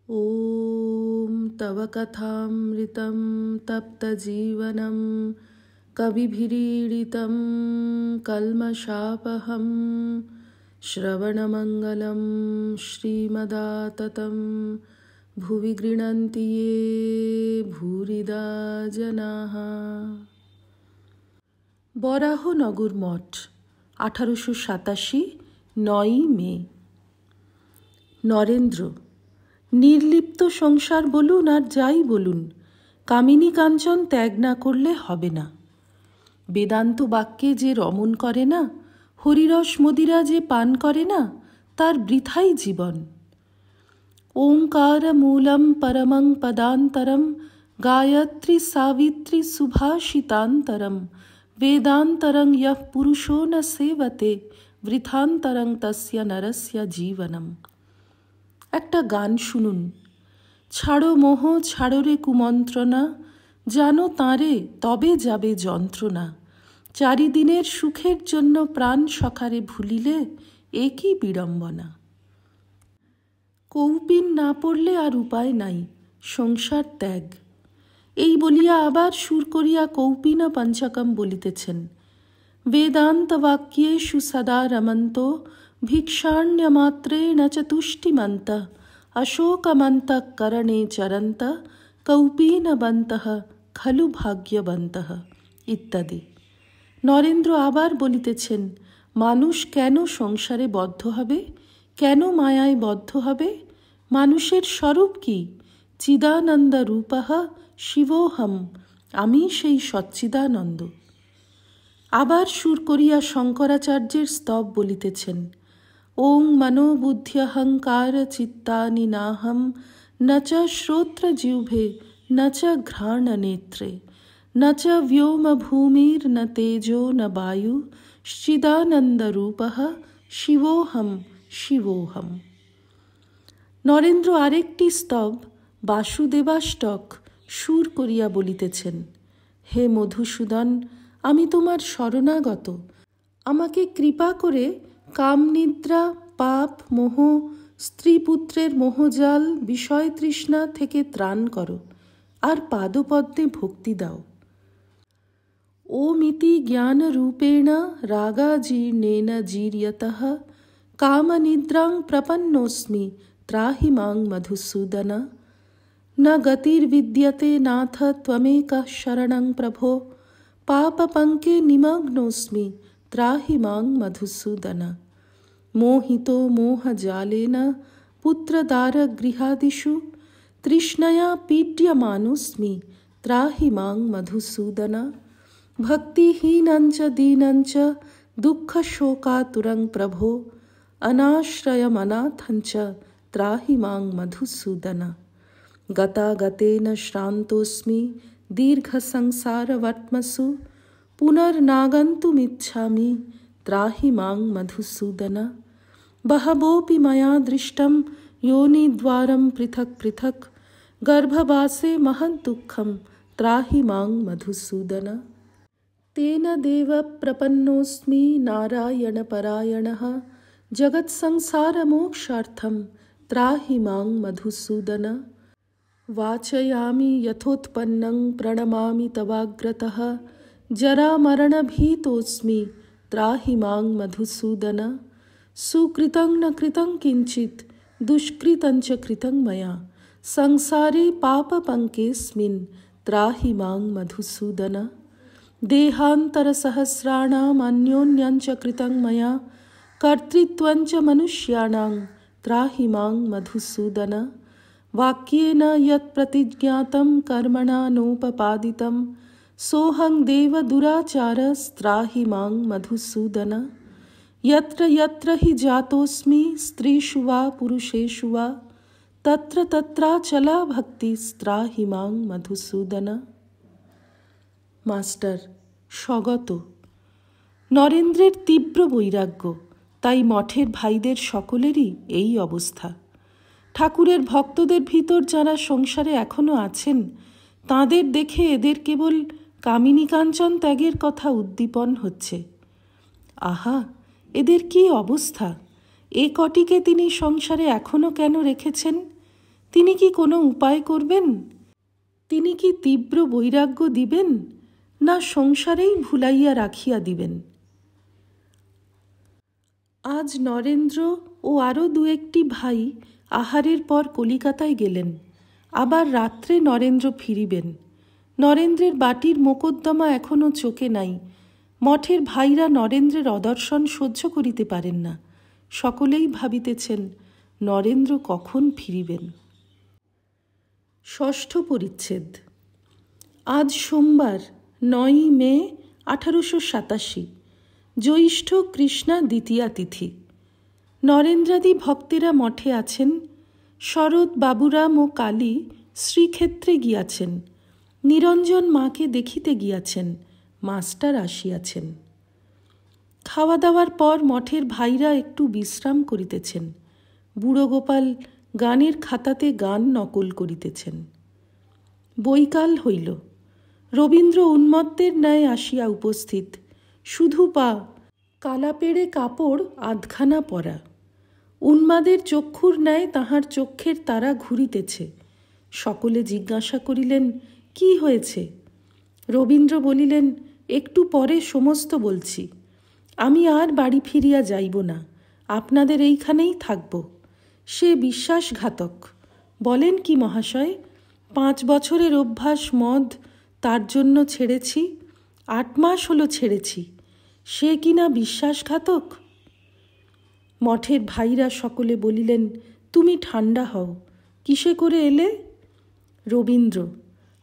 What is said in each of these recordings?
ॐ तव कथामृतं तप्तजीवनं कविभिरीडितं कल्मषापहं श्रवणमङ्गलं श्रीमदाततं भुवि गृह्णन्ति ये भूरिदा जनाः। বরাহনগর মঠ 1887 9 মে। নরেন্দ্র, নির্লিপ্ত সংসার বলুন আর যাই বলুন, কামিনী কাঞ্চন ত্যাগ না করলে হবে না। বেদান্ত বাক্যে যে রমণ করে না, হরিরস মদিরা যে পান করে না, তার বৃথাই জীবন। ওঙ্কার মূলম পরমং পদান্তরম গায়ত্রী সাবিত্রী সুভাষিতান্তরম বেদান্তরং ইয়ঃ পুরুষো ন সেবতে বৃথান্তরং তস্য নরস্য জীবনম। একটা গান শুনুন। ছাড়ো মোহ ছাড়ো রে কুমন্ত্রণা, জানো তাঁরে তবে যাবে যন্ত্রণা। চারিদিনের সুখের জন্য প্রাণ সখারে ভুলিলে এ কি বিড়ম্বনা। কৌপিন না পড়লে আর উপায় নাই, সংসার ত্যাগ। এই বলিয়া আবার সুর করিয়া কৌপিন পঞ্চকম বলিতেছেন। বেদান্ত বাক্যেষু সদা রমন্ত ভিক্ষাণ্যমাত্রেণ চ তুষ্টিমন্ত অশোকমন্তঃ করণে চরন্ত কৌপীনবন্তঃ খলু ভাগ্যবন্তঃ ইত্যাদি। নরেন্দ্র আবার বলিতেছেন, মানুষ কেন সংসারে বদ্ধ হবে, কেন মায়ায় বদ্ধ হবে? মানুষের স্বরূপ কি? চিদানন্দ রূপঃ শিবোহম, আমি সেই সচ্চিদানন্দ। আবার সুর করিয়া শঙ্করাচার্যের স্তব বলিতেছেন। ওং মনোবুদ্ধ্যহংকার চিত্তানি নাহম ন চ শ্রোত্র জিহ্বে ন চ ঘ্রাণ নেত্রে ন চ ব্যোম ভূমির ন তেজো ন বায়ু চিদানন্দ রূপঃ শিবোহম শিবোহম। নরেন্দ্র আরেকটি স্তব বাসুদেবাষ্টক সুর করিয়া বলিতেছেন। হে মধুসূদন, আমি তোমার শরণাগত, আমাকে কৃপা করে কামনিদ্রা, পাপ, মোহ, স্ত্রী পুত্রের মোহজাল, বিষয় তৃষ্ণা থেকে ত্রাণ করো, আর পাদপদ্মে ভক্তি দাও। ওমিতি জ্ঞানরূপেণ রাগাজীর্ণেন জীর্যতঃ কামনিদ্রাং প্রপন্নোস্মি ত্রাহি মাং মধুসূদন। ন গতির্বিদ্যতে নাথ ত্বমেকঃ শরণং প্রভো পাপপঙ্কে নিমগ্নোস্মি ত্রাহি মাং মধুসূদন। মোহিতো মোহজালেন পুত্রদারগৃহাদিষু তৃষ্ণয়া পীড্যমানোস্মি ত্রাহি মাং মধুসূদন। ভক্তিহীনঞ্চ দীনঞ্চ দুঃখশোকাতুরং প্রভো অনাশ্রয়মনাথঞ্চ ত্রাহি মাং মধুসূদন। গতাগতেন শ্রান্তোস্মি দীর্ঘসংসারবৎমসু পুনর্নাগन्तुमिच्छामि ত্রাহি মাং মধুসূদন। বহবোপি ময়া দৃষ্টম योनिद्वारं पृथक् पृथक् गर्भवासे महद्दुःखं ত্রাহি মাং মধুসূদন। तेन देव प्रपन्नोऽस्मि नारायणपरायणः जगत्संसारमोक्षार्थं त्राहि मां मधुसूदन। वाचयामि यथोत्पन्नं प्रणमामि तवाग्रतः जरामरणभीतोऽस्मि त्राहि मां मधुसूदन। सुकृतं न कृतं किञ्चित् दुष्कृतं च कृतं मया संसारे पापपङ्केऽस्मिन् त्राहि मां मधुसूदन। देहान्तरसहस्राणाम् अन्योन्यं च कृतं मया कर्तृत्वं च मनुष्याणां त्राहि मां मधुसूदन। वाक्येन यत् प्रतिज्ञातं कर्मणा नोपपादितं सोऽहं देवदुराचारस्त्राहि मां मधुसूदन। यत्र यत्र हि जातोऽस्मि स्त्रीषु वा पुरुषेषु वा तत्र तत्राचला भक्तिस्त्राहि मां मधुसूदन। মাস্টার, স্বগত। নরেন্দ্রের তীব্র বৈরাগ্য, তাই মঠের ভাইদের সকলেরই এই অবস্থা। ঠাকুরের ভক্তদের ভিতর যারা সংসারে এখনো আছেন, তাঁদের দেখে এদের কেবল কামিনী কাঞ্চন ত্যাগের কথা উদ্দীপন হচ্ছে। আহা, এদের কি অবস্থা! এ কটিকে তিনি সংসারে এখনো কেন রেখেছেন? তিনি কি কোনো উপায় করবেন? তিনি কি তীব্র বৈরাগ্য দিবেন, না সংসারেই ভুলাইয়া রাখিয়া দিবেন? আজ নরেন্দ্র ও আরও দু একটি ভাই আহারের পর কলিকাতায় গেলেন। আবার রাত্রে নরেন্দ্র ফিরিবেন। নরেন্দ্রের বাটির মোকদ্দমা এখনও চোখে নাই। মঠের ভাইরা নরেন্দ্রের অদর্শন সহ্য করিতে পারেন না। সকলেই ভাবিতেছেন নরেন্দ্র কখন ফিরিবেন। ষষ্ঠ পরিচ্ছেদ। আজ সোমবার 9ই মে 1887, জ্যৈষ্ঠ কৃষ্ণা দ্বিতীয়া তিথি। নরেন্দ্রাদি ভক্তেরা মঠে আছেন। শরৎ, বাবুরাম ও কালী শ্রীক্ষেত্রে গিয়াছেন। নিরঞ্জন মাকে দেখিতে গিয়াছেন। মাস্টার আসিয়াছেন। খাওয়া দাওয়ার পর মঠের ভাইরা একটু বিশ্রাম করিতেছেন। বুড়ো গোপাল গানের খাতাতে গান নকল করিতেছেন। বৈকাল হইল। রবীন্দ্র উন্মত্তের ন্যায় আসিয়া উপস্থিত। শুধু পা, কালাপেড়ে কাপড় আধখানা পরা। উন্মাদের চক্ষুর ন্যায় তাহার চক্ষের তারা ঘুরিতেছে। সকলে জিজ্ঞাসা করিলেন, কি হয়েছে? রবীন্দ্র বলিলেন, একটু পরে সমস্ত বলছি। আমি আর বাড়ি ফিরিয়া যাইব না, আপনাদের এইখানেই থাকব। সে বিশ্বাসঘাতক। বলেন কি মহাশয়? 5 বছরের অভ্যাস মদ, তার জন্য ছেড়েছি। 8 মাস হলো ছেড়েছি। সে কিনা বিশ্বাসঘাতক? মঠের ভাইরা সকলে বলিলেন, তুমি ঠান্ডা হও। কিসে করে এলে? রবীন্দ্র,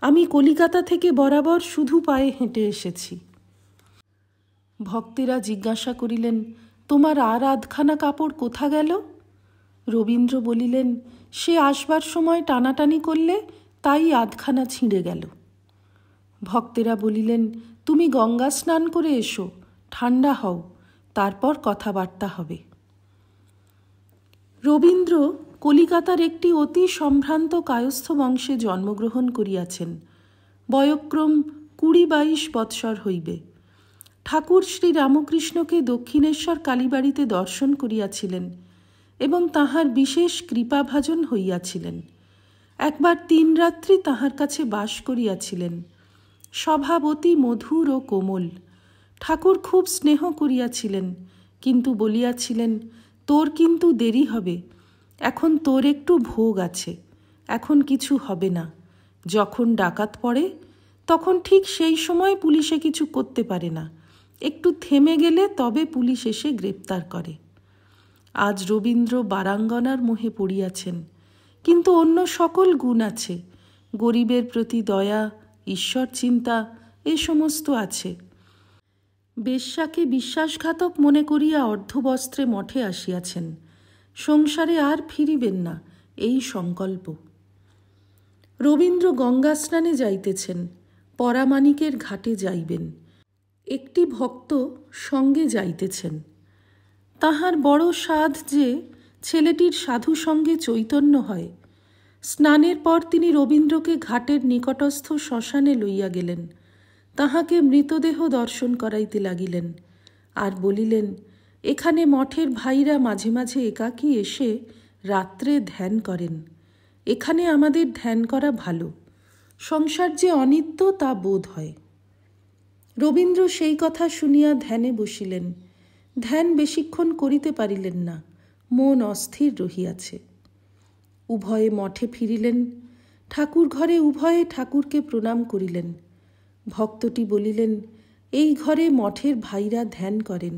আমি কলিকাতা থেকে বরাবর শুধু পায়ে হেঁটে এসেছি। ভক্তেরা জিজ্ঞাসা করিলেন, তোমার আর আধখানা কাপড় কোথা গেল? রবীন্দ্র বলিলেন, সে আসবার সময় টানাটানি করলে তাই আধখানা ছিঁড়ে গেল। ভক্তেরা বলিলেন, তুমি গঙ্গা স্নান করে এসো, ঠান্ডা হও, তারপর কথাবার্তা হবে। রবীন্দ্র কলিকাতার একটি অতি সম্ভ্রান্ত কায়স্থ বংশে জন্মগ্রহণ করিয়াছেন। বয়ক্রম 20-22 বৎসর হইবে। ঠাকুর শ্রী রামকৃষ্ণকে দক্ষিণেশ্বর কালীবাড়িতে দর্শন করিয়াছিলেন এবং তাহার বিশেষ কৃপাভাজন হইয়াছিলেন। একবার 3 রাত্রি তাহার কাছে বাস করিয়াছিলেন। স্বভাব অতি মধুর ও কোমল। ঠাকুর খুব স্নেহ করিয়াছিলেন, কিন্তু বলিয়াছিলেন, তোর কিন্তু দেরি হবে, এখন তোর একটু ভোগ আছে, এখন কিছু হবে না। যখন ডাকাত পড়ে তখন ঠিক সেই সময় পুলিশে কিছু করতে পারে না, একটু থেমে গেলে তবে পুলিশ এসে গ্রেপ্তার করে। আজ রবীন্দ্র বারাঙ্গনার মোহে পড়িয়াছেন, কিন্তু অন্য সকল গুণ আছে। গরিবের প্রতি দয়া, ঈশ্বর চিন্তা, এ সমস্ত আছে। বেশ্যাকে বিশ্বাসঘাতক মনে করিয়া অর্ধবস্ত্রে মঠে আসিয়াছেন। সংসারে আর ফিরিবেন না, এই সংকল্প। রবীন্দ্র গঙ্গা স্নানে যাইতেছেন, পরামানিকের ঘাটে যাইবেন। একটি ভক্ত সঙ্গে যাইতেছেন। তাহার বড় সাধ যে ছেলেটির সাধু সঙ্গে চৈতন্য হয়। স্নানের পর তিনি রবীন্দ্রকে ঘাটের নিকটস্থ শ্মশানে লইয়া গেলেন। তাহাকে মৃতদেহ দর্শন করাইতে লাগিলেন আর বলিলেন, এখানে মঠের ভাইরা মাঝে মাঝে একাকী এসে রাত্রে ধ্যান করেন। এখানে আমাদের ধ্যান করা ভালো। সংসার যে অনিত্য তা বোধ হয়। রবীন্দ্র সেই কথা শুনিয়া ধ্যানে বসিলেন। ধ্যান বেশিক্ষণ করিতে পারিলেন না, মন অস্থির রহিয়াছে। উভয়ে মঠে ফিরিলেন। ঠাকুর ঘরে উভয়ে ঠাকুরকে প্রণাম করিলেন। ভক্তটি বলিলেন, এই ঘরে মঠের ভাইরা ধ্যান করেন।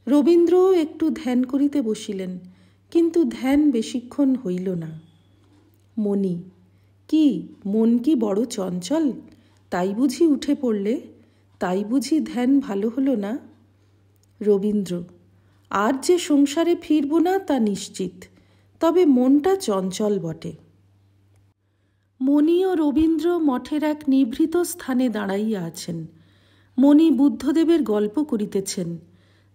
রবীন্দ্রও একটু ধ্যান করিতে বসিলেন, কিন্তু ধ্যান বেশিক্ষণ হইল না। মনি, কি মন কি বড় চঞ্চল? তাই বুঝি উঠে পড়লে? তাই বুঝি ধ্যান ভালো হলো না? রবীন্দ্র, আর যে সংসারে ফিরব না তা নিশ্চিত, তবে মনটা চঞ্চল বটে। মণি ও রবীন্দ্র মঠের এক নিভৃত স্থানে দাঁড়াইয়া আছেন। মণি বুদ্ধদেবের গল্প করিতেছেন।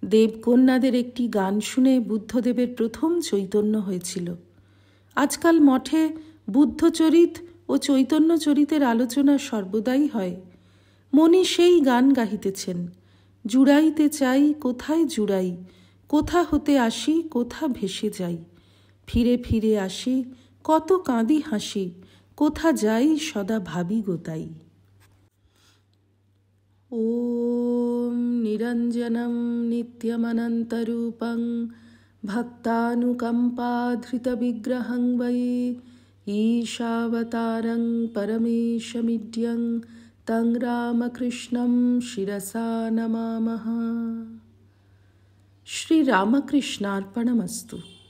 দেবকন্যাদের একটি গান শুনে বুদ্ধদেবের প্রথম চৈতন্য হয়েছিল। আজকাল মঠে বুদ্ধচরিত ও চৈতন্যচরিতের আলোচনা সর্বদাই হয়। মণি সেই গান গাহিতেছেন। জুড়াইতে চাই কোথায় জুড়াই, কোথা হতে আসি কোথা ভেসে যাই, ফিরে ফিরে আসি কত কাঁদি হাসি, কোথা যাই সদা ভাবি গোতাই। ওম নিরঞ্জনম নিত্যমনন্তরূপং ভক্তানুকম্পাধৃতবিগ্রহং বৈ ঈশাবতারং পরমেশমিড্যং তং রামকৃষ্ণং শিরসা নমামঃ। শ্রীরামকৃষ্ণার্পণমস্তু।